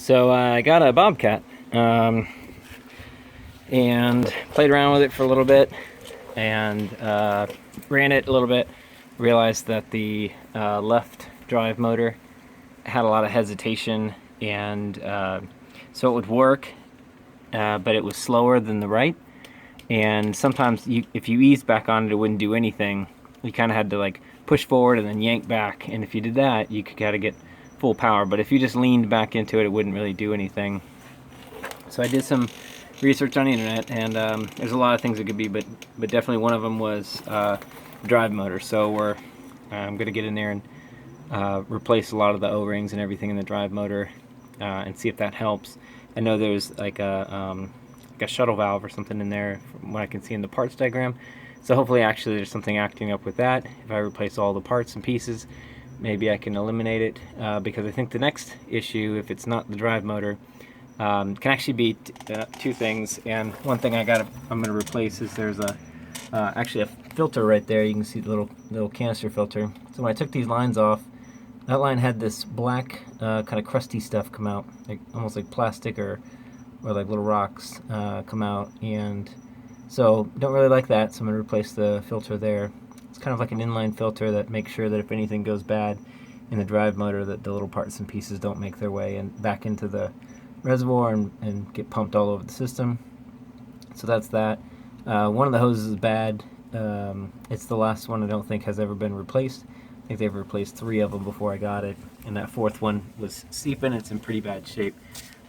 So I got a Bobcat and played around with it for a little bit and ran it a little bit. Realized that the left drive motor had a lot of hesitation, and so it would work, but it was slower than the right. And sometimes if you eased back on it, it wouldn't do anything. You kind of had to like push forward and then yank back, and if you did that, you could kind of get full power. But if you just leaned back into it, it wouldn't really do anything. So I did some research on the internet, and there's a lot of things it could be, but definitely one of them was drive motor. So I'm going to get in there and replace a lot of the O-rings and everything in the drive motor and see if that helps. I know there's like a shuttle valve or something in there from what I can see in the parts diagram. So hopefully actually there's something acting up with that. If I replace all the parts and pieces, maybe I can eliminate it, because I think the next issue, if it's not the drive motor, can actually be two things. And one thing I'm going to replace is there's actually a filter right there. You can see the little canister filter. So when I took these lines off, that line had this black kind of crusty stuff come out, like almost like plastic or like little rocks come out, and so don't really like that. So I'm going to replace the filter there. It's kind of like an inline filter that makes sure that if anything goes bad in the drive motor, that the little parts and pieces don't make their way and back into the reservoir and get pumped all over the system. So that's that. One of the hoses is bad. It's the last one I don't think has ever been replaced. I think they've replaced 3 of them before I got it, and that 4th one was seeping. It's in pretty bad shape.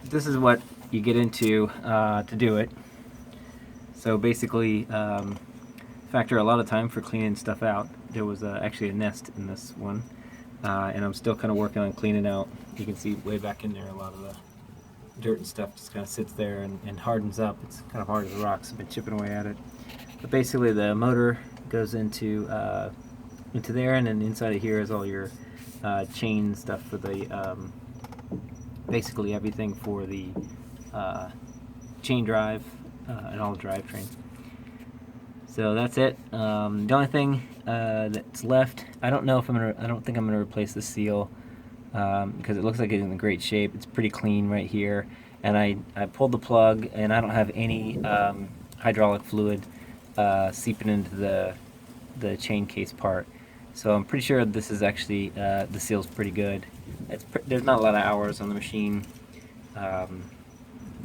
This is what you get into to do it. So basically, factor a lot of time for cleaning stuff out. There was actually a nest in this one, and I'm still kind of working on cleaning out. You can see way back in there a lot of the dirt and stuff just kind of sits there and hardens up. It's kind of hard as rocks. I've been chipping away at it. But basically the motor goes into there, and then inside of here is all your chain stuff for the basically everything for the chain drive and all the drivetrain. So that's it. The only thing that's left, I don't think I'm gonna replace the seal, because it looks like it's in great shape. It's pretty clean right here, and I pulled the plug, and I don't have any hydraulic fluid seeping into the chain case part. So I'm pretty sure this is actually the seal's pretty good. There's not a lot of hours on the machine,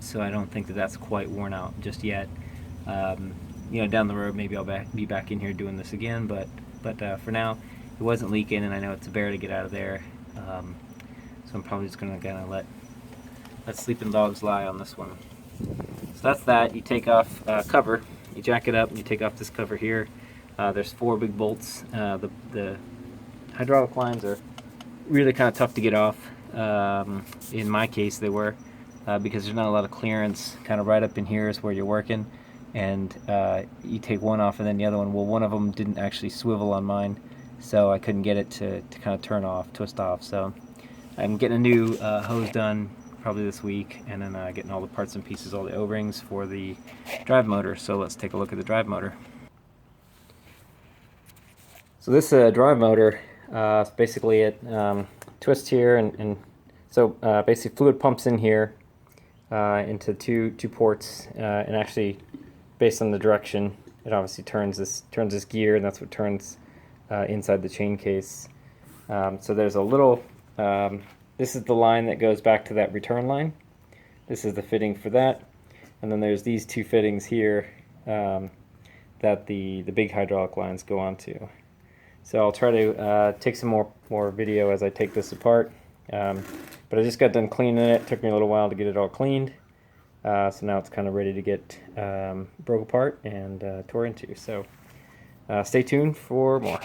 so I don't think that that's quite worn out just yet. Down the road maybe I'll be back in here doing this again, but for now it wasn't leaking, and I know it's a bear to get out of there. So I'm probably just gonna kind of let sleeping dogs lie on this one. So that's that. You take off cover, you jack it up, and you take off this cover here. There's 4 big bolts. The hydraulic lines are really kind of tough to get off. In my case they were, because there's not a lot of clearance. Kind of right up in here is where you're working, and you take one off and then the other one. Well, one of them didn't actually swivel on mine, so I couldn't get it to kind of twist off. So I'm getting a new hose done probably this week, and then getting all the parts and pieces, all the O-rings for the drive motor. So let's take a look at the drive motor. So this drive motor, basically it twists here, and so basically fluid pumps in here into two ports, and actually based on the direction it obviously turns this gear, and that's what turns inside the chain case. So there's a little, this is the line that goes back to that return line. This is the fitting for that, and then there's these 2 fittings here that the big hydraulic lines go onto. So I'll try to take some more video as I take this apart. But I just got done cleaning it. It took me a little while to get it all cleaned. So now it's kind of ready to get broke apart and tore into. So stay tuned for more.